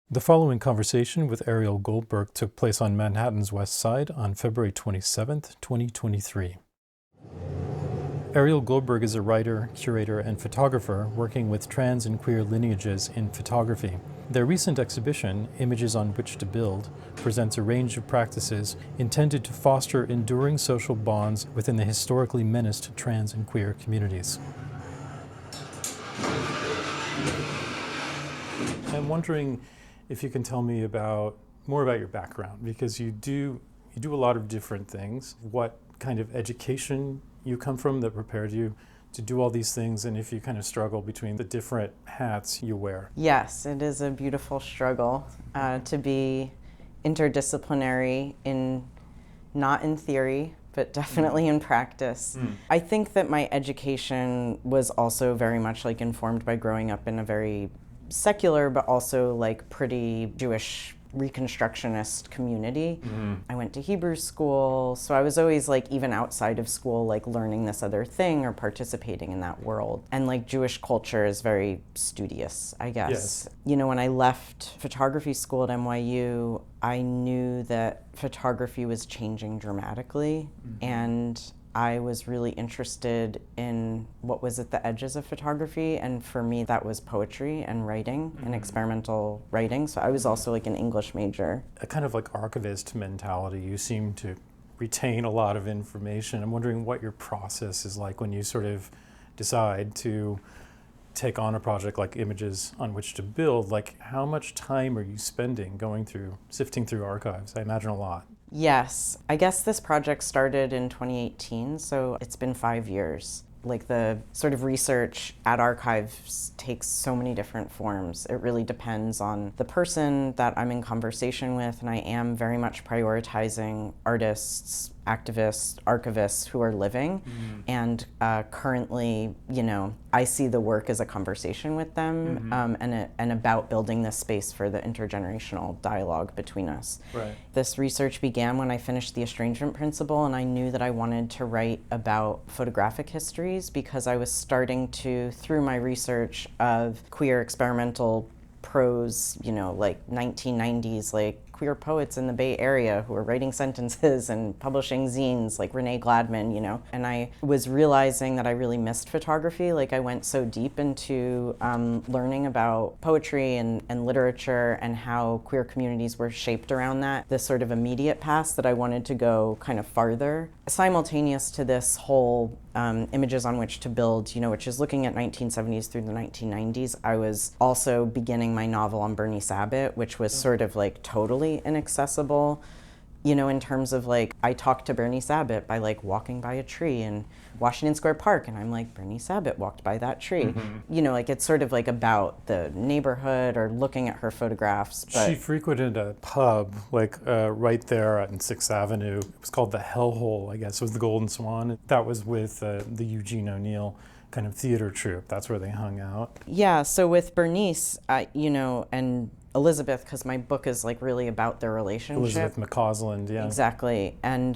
The following conversation with Ariel Goldberg took place on Manhattan's West Side on February 27th, 2023. Ariel Goldberg is a writer, curator, and photographer working with trans and queer lineages in photography. Their recent exhibition, Images on Which to Build, presents a range of practices intended to foster enduring social bonds within the historically menaced trans and queer communities. I'm wondering if you can tell me more about your background, because you do a lot of different things. What kind of education you come from that prepared you to do all these things, and if you kind of struggle between the different hats you wear. Yes, it is a beautiful struggle to be interdisciplinary not in theory, but definitely in practice. I think that my education was also very much informed by growing up in a very secular but also pretty Jewish Reconstructionist community. I went to Hebrew school, so I was always even outside of school learning this other thing or participating in that world. And Jewish culture is very studious, I guess. Yes. When I left photography school at NYU, I knew that photography was changing dramatically, and I was really interested in what was at the edges of photography, and for me that was poetry and writing and experimental writing. So I was also an English major. A kind of archivist mentality. You seem to retain a lot of information. I'm wondering what your process is like when you sort of decide to take on a project like Images on Which to Build. How much time are you spending sifting through archives? I imagine a lot. Yes, I guess this project started in 2018, so it's been 5 years. The sort of research at archives takes so many different forms. It really depends on the person that I'm in conversation with, and I am very much prioritizing artists, activists, archivists who are living. And currently, I see the work as a conversation with them, and about building this space for the intergenerational dialogue between us. Right. This research began when I finished the estrangement principle, and I knew that I wanted to write about photographic histories because I was starting to, through my research of queer experimental prose, 1990s, queer poets in the Bay Area who were writing sentences and publishing zines like Renee Gladman, and I was realizing that I really missed photography. I went so deep into learning about poetry and literature and how queer communities were shaped around that, this sort of immediate past, that I wanted to go kind of farther. Simultaneous to this whole Images on Which to Build, which is looking at 1970s through the 1990s, I was also beginning my novel on Bernice Abbott, which was sort of totally inaccessible, in terms of I talked to Bernice Abbott by walking by a tree in Washington Square Park, and I'm Bernice Abbott walked by that tree. It's sort of about the neighborhood or looking at her photographs. But She frequented a pub right there on 6th Avenue. It was called the Hellhole, I guess. It was the Golden Swan. That was with the Eugene O'Neill kind of theater troupe. That's where they hung out. Yeah, so with Bernice, and Elizabeth, because my book is really about their relationship. Elizabeth McCausland, yeah. Exactly, and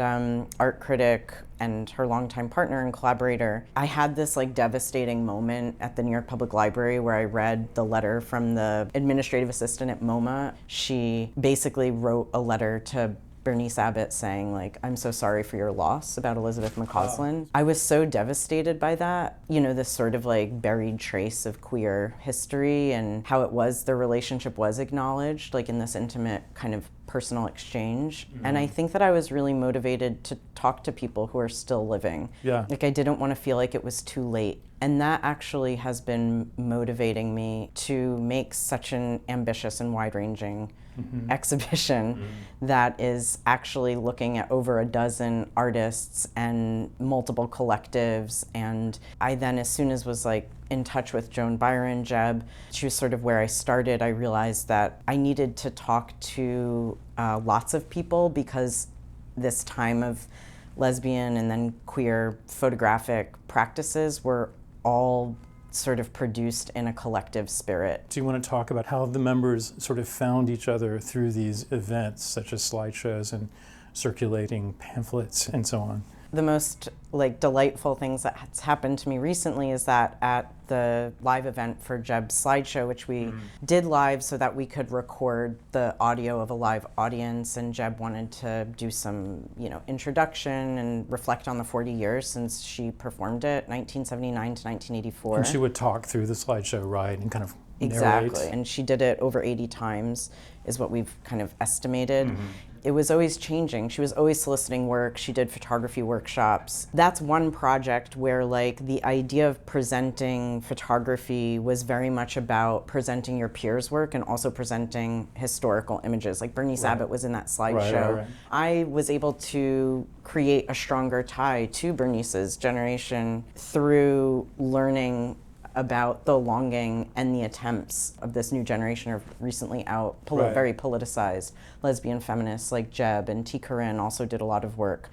art critic and her longtime partner and collaborator. I had this devastating moment at the New York Public Library where I read the letter from the administrative assistant at MoMA. She basically wrote a letter to Bernice Abbott saying I'm so sorry for your loss, about Elizabeth McCausland. I was so devastated by that, this sort of buried trace of queer history and how their relationship was acknowledged in this intimate kind of personal exchange. And I think that I was really motivated to talk to people who are still living. Yeah. I didn't want to feel it was too late. And that actually has been motivating me to make such an ambitious and wide-ranging exhibition that is actually looking at over a dozen artists and multiple collectives. And I then, as soon as was in touch with Joan Byron Jeb, she was sort of where I started, I realized that I needed to talk to lots of people, because this time of lesbian and then queer photographic practices were all sort of produced in a collective spirit. Do you want to talk about how the members sort of found each other through these events, such as slideshows and circulating pamphlets and so on? The most delightful things that has happened to me recently is that at the live event for Jeb's slideshow, which we did live so that we could record the audio of a live audience, and Jeb wanted to do some, introduction and reflect on the 40 years since she performed it, 1979 to 1984. And she would talk through the slideshow, right, and kind of Exactly. narrate. And she did it over 80 times, is what we've kind of estimated. It was always changing. She was always soliciting work. She did photography workshops. That's one project where the idea of presenting photography was very much about presenting your peers' work and also presenting historical images. Like Bernice Abbott was in that slideshow. Right. I was able to create a stronger tie to Bernice's generation through learning about the longing and the attempts of this new generation of recently out, very politicized lesbian feminists like Jeb, and T. Corinne also did a lot of work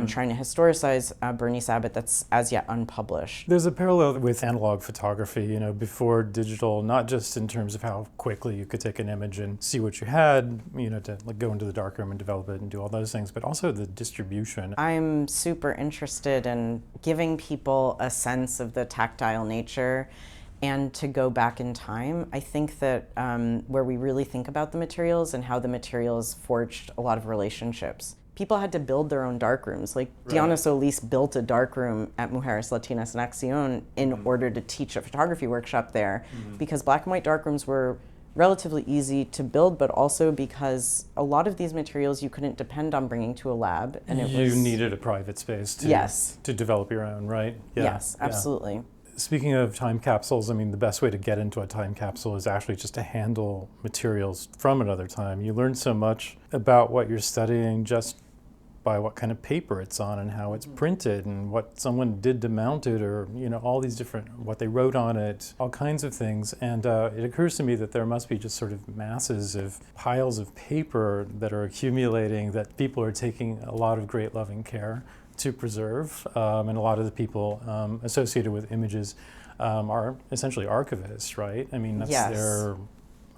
trying to historicize Bernice Abbott that's as yet unpublished. There's a parallel with analog photography, before digital, not just in terms of how quickly you could take an image and see what you had, to go into the darkroom and develop it and do all those things, but also the distribution. I'm super interested in giving people a sense of the tactile nature and to go back in time. I think that where we really think about the materials and how the materials forged a lot of relationships. People had to build their own darkrooms. Diana Solis built a darkroom at Mujeres Latinas en Acción in order to teach a photography workshop there, because black and white darkrooms were relatively easy to build, but also because a lot of these materials you couldn't depend on bringing to a lab, and you needed a private space to develop your own, right? Yeah. Yes, absolutely. Yeah. Speaking of time capsules, the best way to get into a time capsule is actually just to handle materials from another time. You learn so much about what you're studying just by what kind of paper it's on and how it's printed and what someone did to mount it, or all these different, what they wrote on it, all kinds of things. And it occurs to me that there must be just sort of masses of piles of paper that are accumulating that people are taking a lot of great loving care to preserve, and a lot of the people associated with images are essentially archivists, right? That's their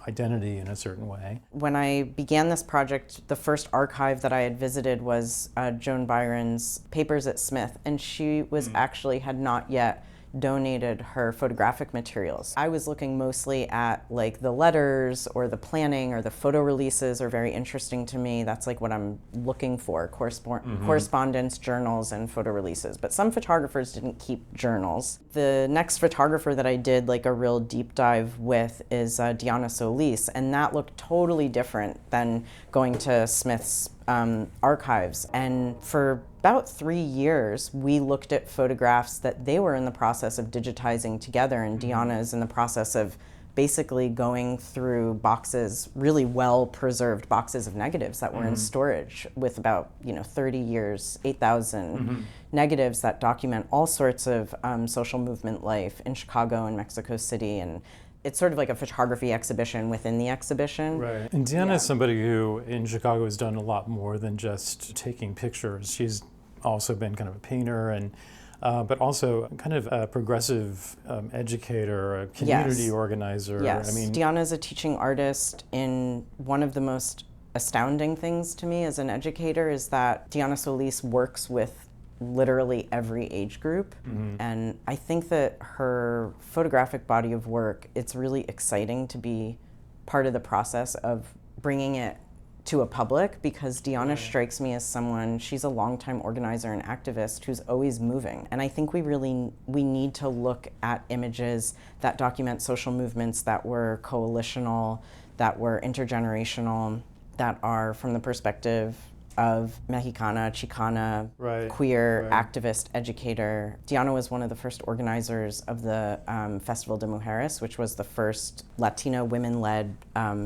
identity in a certain way. When I began this project, the first archive that I had visited was Joan Byron's Papers at Smith, and she was actually had not yet donated her photographic materials. I was looking mostly at the letters or the planning, or the photo releases are very interesting to me. That's what I'm looking for, correspondence, journals, and photo releases. But some photographers didn't keep journals. The next photographer that I did a real deep dive with is Diana Solis, and that looked totally different than going to Smith's archives. And for about 3 years, we looked at photographs that they were in the process of digitizing together, and Diana is in the process of basically going through boxes, really well-preserved boxes of negatives that were in storage with about 30 years, 8,000 negatives that document all sorts of social movement life in Chicago and Mexico City, and it's sort of like a photography exhibition within the exhibition. Right. And Diana is somebody who in Chicago has done a lot more than just taking pictures. She's also been kind of a painter, and but also kind of a progressive educator, a community organizer. Yes. Diana is a teaching artist. In one of the most astounding things to me as an educator is that Diana Solis works with literally every age group. And I think that her photographic body of work, it's really exciting to be part of the process of bringing it to a public, because Diana strikes me as someone, she's a longtime organizer and activist who's always moving. And I think we need to look at images that document social movements that were coalitional, that were intergenerational, that are from the perspective of Mexicana, Chicana, queer, activist, educator. Diana was one of the first organizers of the Festival de Mujeres, which was the first Latino women-led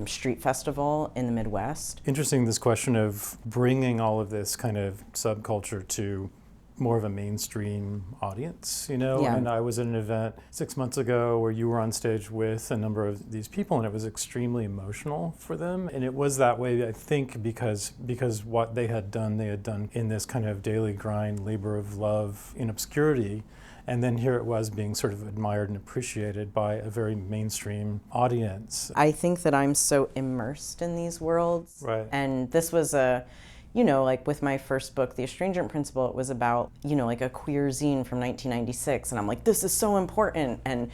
street festival in the Midwest. Interesting, this question of bringing all of this kind of subculture to more of a mainstream audience, And I was at an event 6 months ago where you were on stage with a number of these people, and it was extremely emotional for them. And it was that way, I think, because what they had done in this kind of daily grind, labor of love in obscurity. And then here it was being sort of admired and appreciated by a very mainstream audience. I think that I'm so immersed in these worlds. Right. And this was a you know, like with my first book, The Estrangement Principle, it was about, you know, like a queer zine from 1996. And I'm like, this is so important. And,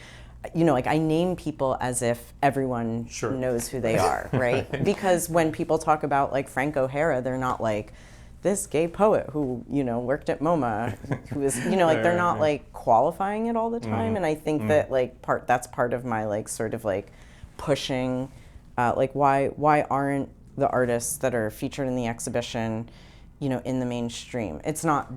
you know, like I name people as if everyone knows who they are, right? Because when people talk about like Frank O'Hara, they're not like, this gay poet who, you know, worked at MoMA, who is, you know, like they're not like qualifying it all the time. And I think that like that's part of my like sort of like pushing, like why aren't the artists that are featured in the exhibition, you know, in the mainstream? It's not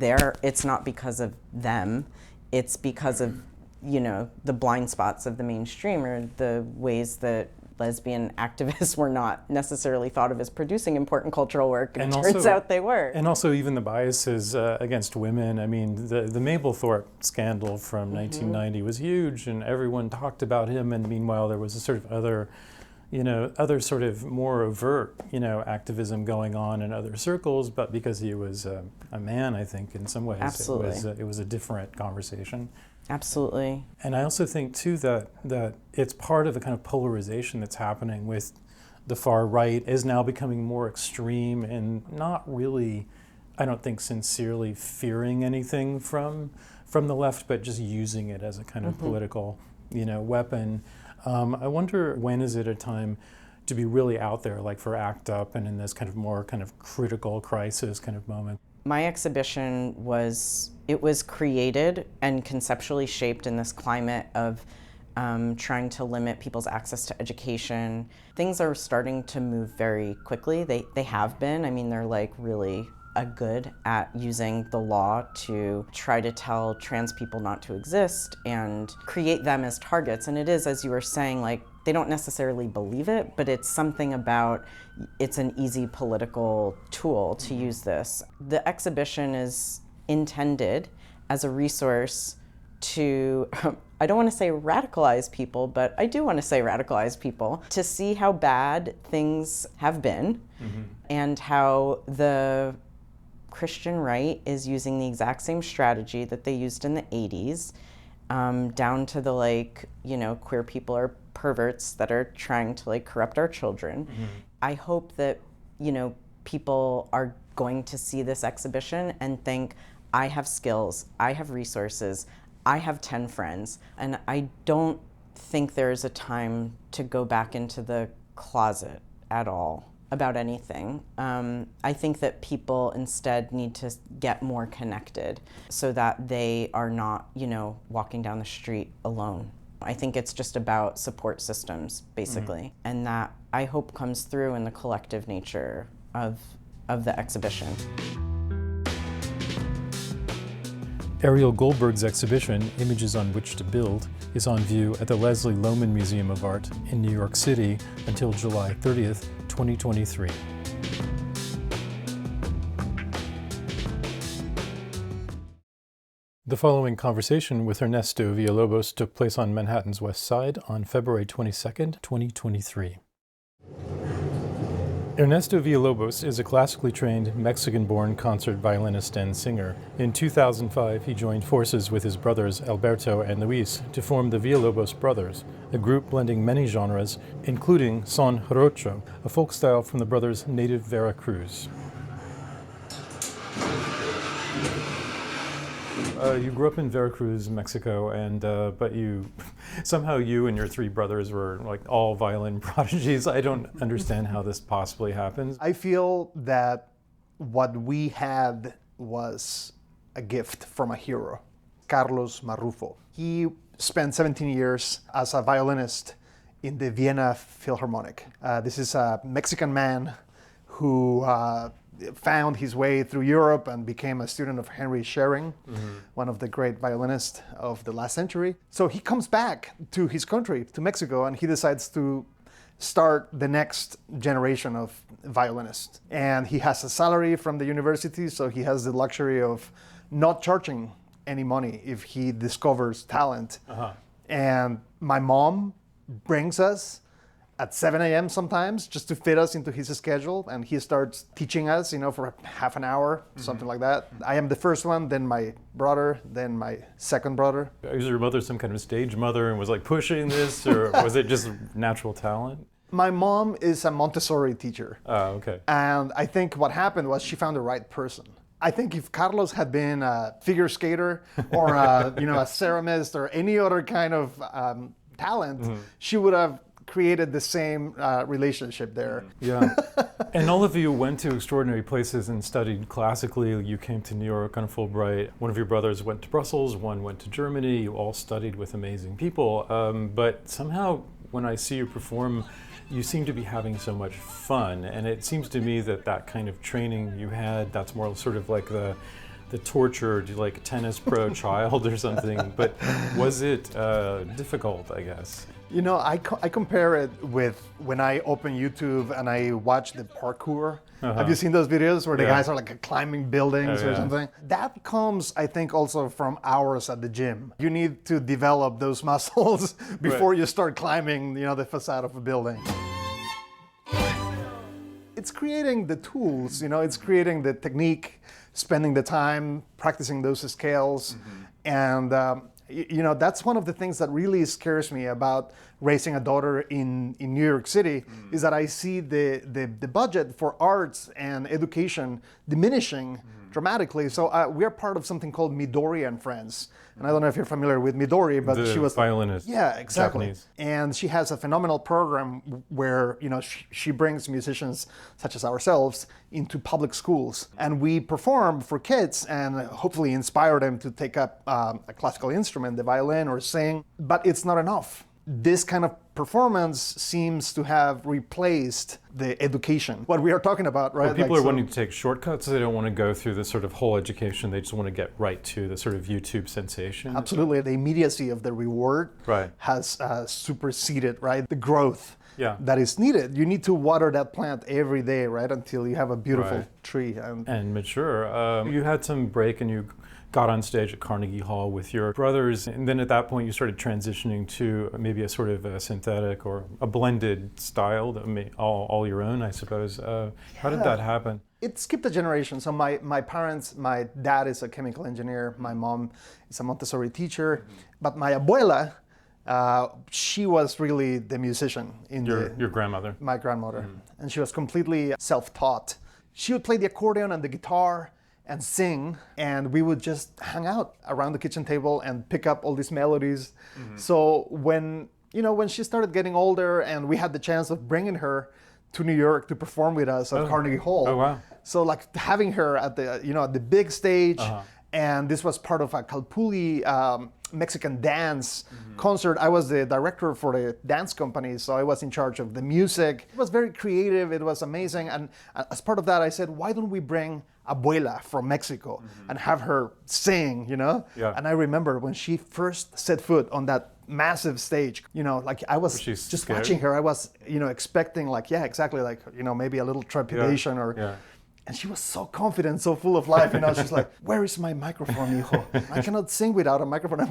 because of them, it's because of, you know, the blind spots of the mainstream or the ways that lesbian activists were not necessarily thought of as producing important cultural work, and it turns out they were. And also even the biases against women. I mean, the Mapplethorpe scandal from 1990 was huge, and everyone talked about him, and meanwhile there was a sort of other sort of more overt, you know, activism going on in other circles, but because he was a man, I think in some ways it was a different conversation. Absolutely. And I also think too that it's part of a kind of polarization that's happening with the far right is now becoming more extreme and not really, I don't think, sincerely fearing anything from the left, but just using it as a kind of political, you know, weapon. I wonder, when is it a time to be really out there, like for ACT UP and in this kind of more kind of critical crisis kind of moment? My exhibition was created and conceptually shaped in this climate of trying to limit people's access to education. Things are starting to move very quickly. They have been. I mean, they're like really good at using the law to try to tell trans people not to exist and create them as targets. And it is, as you were saying, like they don't necessarily believe it, but it's something about, it's an easy political tool to use this. The exhibition is intended as a resource to, I don't want to say radicalize people, but I do want to say radicalize people, to see how bad things have been and how the Christian right is using the exact same strategy that they used in the 80s, down to the like, you know, queer people are perverts that are trying to like corrupt our children. I hope that, you know, people are going to see this exhibition and think, I have skills, I have resources, I have 10 friends, and I don't think there's a time to go back into the closet at all about anything. I think that people instead need to get more connected so that they are not, you know, walking down the street alone. I think it's just about support systems, basically, and that I hope comes through in the collective nature of the exhibition. Ariel Goldberg's exhibition, Images on Which to Build, is on view at the Leslie Lohman Museum of Art in New York City until July 30th, 2023. The following conversation with Ernesto Villalobos took place on Manhattan's West Side on February 22nd, 2023. Ernesto Villalobos is a classically trained Mexican-born concert violinist and singer. In 2005, he joined forces with his brothers Alberto and Luis to form the Villalobos Brothers, a group blending many genres, including son jarocho, a folk style from the brothers' native Veracruz. You grew up in Veracruz, Mexico, and but somehow you and your three brothers were like all violin prodigies. I don't understand how this possibly happens. I feel that what we had was a gift from a hero, Carlos Marrufo. He spent 17 years as a violinist in the Vienna Philharmonic. This is a Mexican man who found his way through Europe and became a student of Henry Schering, one of the great violinists of the last century. So he comes back to his country, to Mexico, and he decides to start the next generation of violinists. And he has a salary from the university, so he has the luxury of not charging any money if he discovers talent. And my mom brings us at 7 a.m. sometimes, just to fit us into his schedule. And he starts teaching us, you know, for half an hour, something like that. I am the first one, then my brother, then my second brother. Was your mother some kind of stage mother and was like pushing this, or was it just natural talent? My mom is a Montessori teacher. Oh, okay. And I think what happened was she found the right person. I think if Carlos had been a figure skater or a ceramist or any other kind of talent, she would have created the same relationship there. Yeah. And all of you went to extraordinary places and studied classically. You came to New York on Fulbright. One of your brothers went to Brussels, one went to Germany. You all studied with amazing people. But somehow when I see you perform, you seem to be having so much fun. And it seems to me that that kind of training you had, that's more sort of like the tortured, like tennis pro child or something. But was it difficult, I guess? You know, I compare it with when I open YouTube and I watch the parkour. Have you seen those videos where the guys are like climbing buildings or something? That comes, I think, also from hours at the gym. You need to develop those muscles before you start climbing, the facade of a building. It's creating the tools, it's creating the technique, spending the time practicing those scales, and that's one of the things that really scares me about raising a daughter in New York City, is that I see the budget for arts and education diminishing dramatically. So we're part of something called Midori and Friends. And I don't know if you're familiar with Midori, but she was violinist. Yeah, exactly. Japanese. And she has a phenomenal program where she brings musicians such as ourselves into public schools, and we perform for kids and hopefully inspire them to take up a classical instrument, the violin, or sing. But it's not enough. This kind of performance seems to have replaced the education, what we are talking about, right? Well, people are wanting to take shortcuts. They don't want to go through the sort of whole education. They just want to get right to the sort of YouTube sensation. Absolutely. The immediacy of the reward has superseded, right, the growth that is needed. You need to water that plant every day, right, until you have a beautiful tree. And mature. You had some break and you got on stage at Carnegie Hall with your brothers, and then at that point you started transitioning to maybe a sort of a synthetic or a blended style that all your own, I suppose. How did that happen? It skipped a generation. So my parents, my dad is a chemical engineer, my mom is a Montessori teacher, but my abuela, she was really the musician in your grandmother. My grandmother, and she was completely self-taught. She would play the accordion and the guitar and sing, and we would just hang out around the kitchen table and pick up all these melodies. So when she started getting older and we had the chance of bringing her to New York to perform with us at Carnegie Hall. Oh, wow. So like having her at the at the big stage, and this was part of a Calpulli Mexican dance concert. I was the director for the dance company, so I was in charge of the music. It was very creative, it was amazing, and as part of that I said, why don't we bring Abuela from Mexico and have her sing, And I remember when she first set foot on that massive stage, like I was just scared? watching her, I was, expecting maybe a little trepidation and she was so confident, so full of life, she's like, where is my microphone, hijo? I cannot sing without a microphone.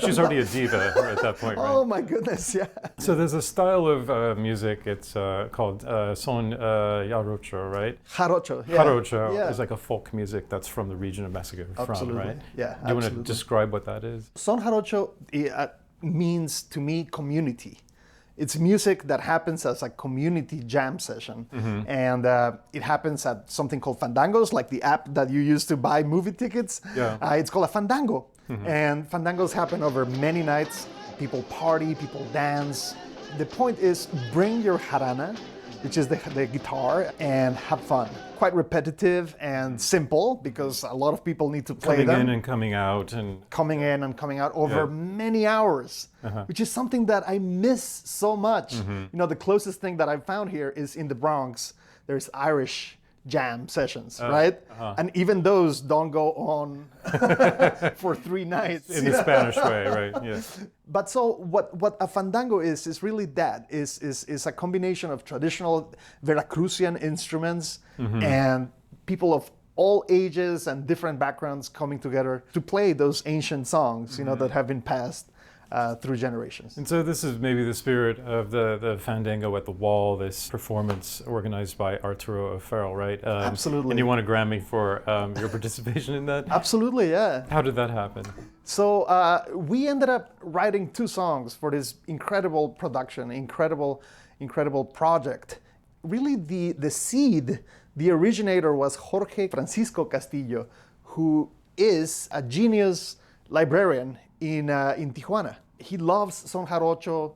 She's already a diva at that point, right? Oh my goodness, yeah. So there's a style of music, it's called son jarocho, right? Jarocho, yeah. Jarocho is like a folk music that's from the region of Mexico, right? Yeah, Do you want to describe what that is? Son jarocho means to me community. It's music that happens as a community jam session. And it happens at something called Fandangos, like the app that you use to buy movie tickets. It's called a Fandango. And Fandangos happen over many nights. People party, people dance. The point is, bring your jarana, which is the guitar, and have fun. Quite repetitive and simple, because a lot of people need to play them. Coming in and coming out. Coming in and coming out over many hours, which is something that I miss so much. The closest thing that I've found here is in the Bronx. There's Irish jam sessions, right? And even those don't go on for 3 nights. In the Spanish way, right? Yes. But so what a fandango is really that, is a combination of traditional Veracruzian instruments and people of all ages and different backgrounds coming together to play those ancient songs, that have been passed through generations. And so this is maybe the spirit of the Fandango at the Wall, this performance organized by Arturo O'Farrell, right? Absolutely. And you won a Grammy for your participation in that? Absolutely, yeah. How did that happen? So we ended up writing 2 songs for this incredible production, incredible project. Really, the seed, the originator was Jorge Francisco Castillo, who is a genius librarian in Tijuana. He loves son jarocho,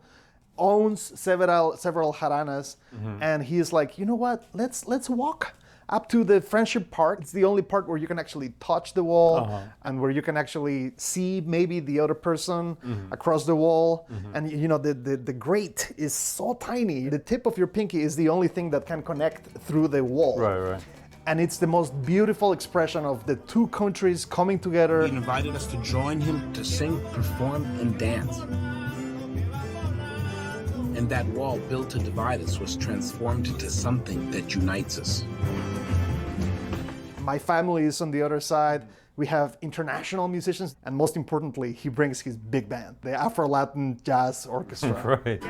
owns several jaranas, and he is like, you know what? Let's walk up to the Friendship Park. It's the only park where you can actually touch the wall and where you can actually see maybe the other person across the wall. And you know, the grate is so tiny. The tip of your pinky is the only thing that can connect through the wall. Right. And it's the most beautiful expression of the 2 countries coming together. He invited us to join him to sing, perform, and dance. And that wall built to divide us was transformed into something that unites us. My family is on the other side. We have international musicians, and most importantly, he brings his big band, the Afro-Latin Jazz Orchestra. Right.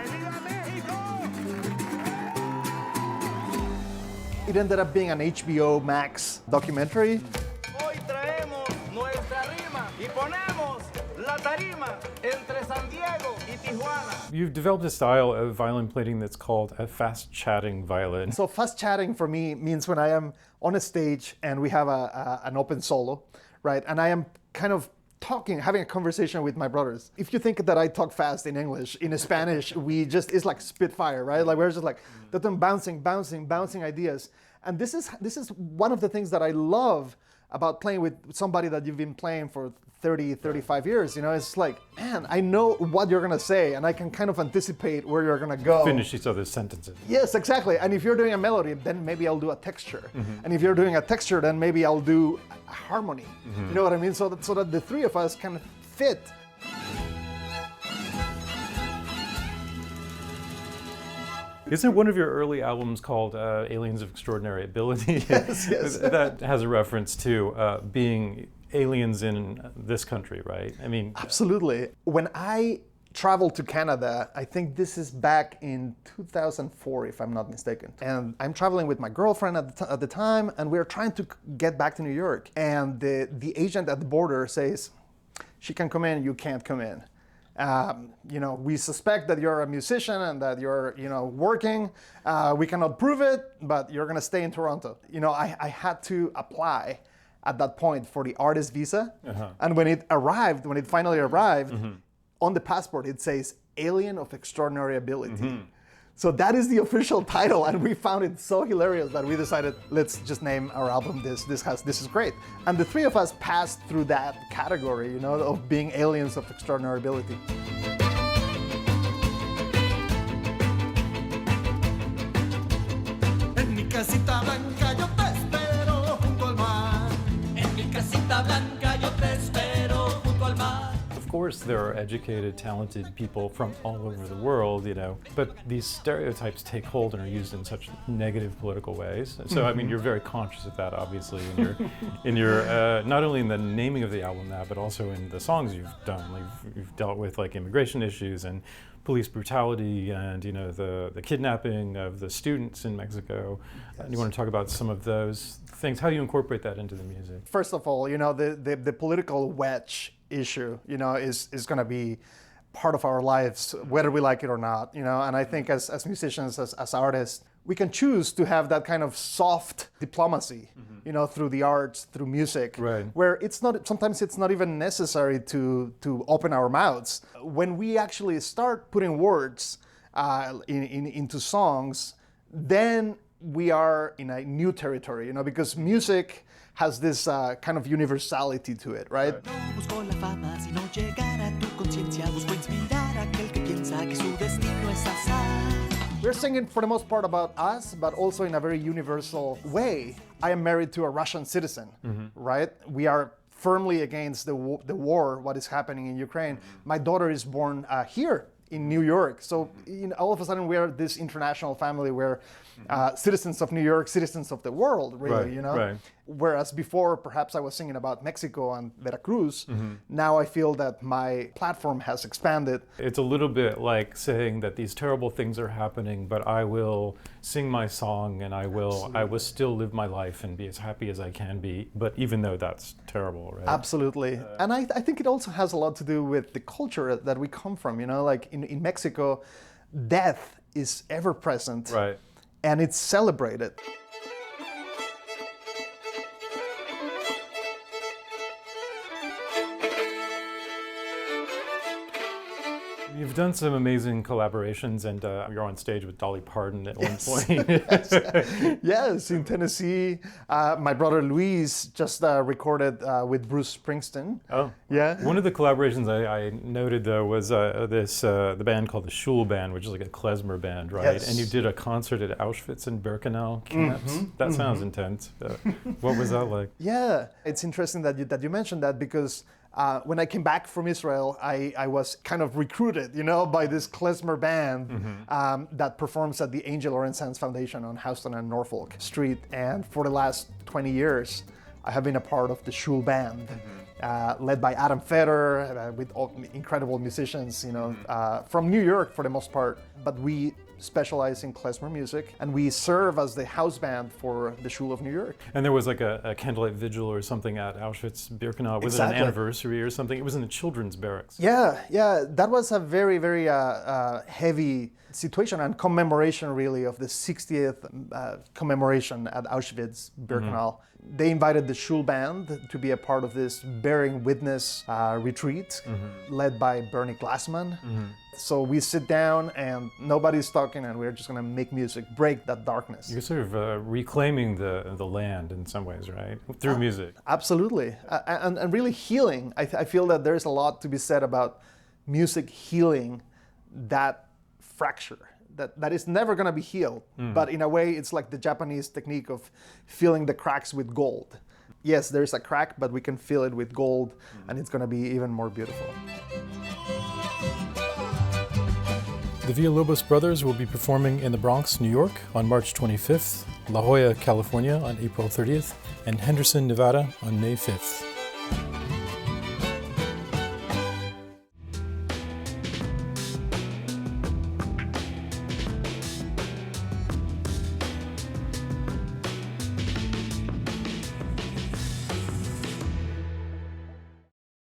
It ended up being an HBO Max documentary. Hoy traemos nuestra rima y ponemos la tarima entre San Diego y Tijuana. You've developed a style of violin playing that's called a fast chatting violin. So fast chatting for me means when I am on a stage and we have an open solo, right? And I am kind of having a conversation with my brothers. If you think that I talk fast in English, in Spanish, it's like spitfire, right? Like we're just like bouncing ideas. And this is one of the things that I love about playing with somebody that you've been playing for 30, 35 years. You know, it's like, man, I know what you're gonna say and I can kind of anticipate where you're gonna go. Finish each other's sentences. Yes, exactly. And if you're doing a melody, then maybe I'll do a texture. And if you're doing a texture, then maybe I'll do a harmony. You know what I mean? So that the 3 of us can fit. Isn't one of your early albums called Aliens of Extraordinary Ability? Yes. That has a reference to being aliens in this country, right? I mean, Absolutely. When I traveled to Canada, I think this is back in 2004, if I'm not mistaken. And I'm traveling with my girlfriend at the time, and we're trying to get back to New York. And the agent at the border says, she can come in, you can't come in. You know, we suspect that you're a musician and that you're, you know, working. We cannot prove it, but you're gonna stay in Toronto. You know, I had to apply at that point for the artist visa. And when it finally arrived, on the passport it says Alien of Extraordinary Ability. So that is the official title, and we found it so hilarious that we decided, let's just name our album this. This is great. And the 3 of us passed through that category, you know, of being aliens of extraordinary ability. En mi casita blanca yo te espero junto al mar. En mi casita blanca yo te espero junto al mar. of course there are educated, talented people from all over the world, you know, but these stereotypes take hold and are used in such negative political ways. So I mean, you're very conscious of that, obviously, in your not only in the naming of the album now, but also in the songs you've done. Like, you've dealt with like immigration issues and police brutality and, you know, the kidnapping of the students in Mexico. Yes. And you want to talk about some of those things. How do you incorporate that into the music? First of all, you know, the political wedge issue, you know, is going to be part of our lives, whether we like it or not, you know. And I think as musicians, as artists, we can choose to have that kind of soft diplomacy, you know, through the arts, through music, Right. where sometimes it's not even necessary to open our mouths. When we actually start putting words into songs, then we are in a new territory, you know, because music has this kind of universality to it, right? No busco la fama, sino llegar a tu conciencia. Busco inspirar a aquel que piensa que su destino es azar. We're singing for the most part about us, but also in a very universal way. I am married to a Russian citizen, right? We are firmly against the war, what is happening in Ukraine. My daughter is born here in New York. So, you know, all of a sudden we are this international family where citizens of New York, citizens of the world, really, Right, you know? right. Whereas before, perhaps I was singing about Mexico and Veracruz, now I feel that my platform has expanded. It's a little bit like saying that these terrible things are happening, but I will sing my song and I will still live my life and be as happy as I can be, but even though that's terrible, right? Absolutely. And I think it also has a lot to do with the culture that we come from. You know, like in Mexico, death is ever present. Right. And it's celebrated. You've done some amazing collaborations, and you're on stage with Dolly Parton at one point. Yes, in Tennessee. My brother Luis just recorded with Bruce Springsteen. Oh, Yeah. one of the collaborations I noted though was the band called the Schul Band, which is like a klezmer band, right? Yes. And you did a concert at Auschwitz and Birkenau camps. That sounds intense. What was that like? Yeah, it's interesting that you mentioned that because when I came back from Israel, I was kind of recruited, by this klezmer band that performs at the Angel Orensanz Foundation on Houston and Norfolk Street. And for the last 20 years, I have been a part of the Schul Band, led by Adam Feder, with all incredible musicians, from New York for the most part. But we specialize in klezmer music, and we serve as the house band for the Schul of New York. And there was like a candlelight vigil or something at Auschwitz-Birkenau. Was it Exactly. an anniversary or something? It was in the children's barracks. Yeah, that was a very, very heavy situation and commemoration, really, of the 60th commemoration at Auschwitz-Birkenau. They invited the Schul Band to be a part of this bearing witness retreat led by Bernie Glassman. So we sit down and nobody's talking, and we're just going to make music, break that darkness. You're sort of reclaiming the land in some ways, right? Through music. Absolutely. And really healing. I feel that there's a lot to be said about music healing that fracture that is never going to be healed. But in a way, it's like the Japanese technique of filling the cracks with gold. Yes, there's a crack, but we can fill it with gold, and it's going to be even more beautiful. The Villalobos Brothers will be performing in the Bronx, New York on March 25th, La Jolla, California on April 30th, and Henderson, Nevada on May 5th.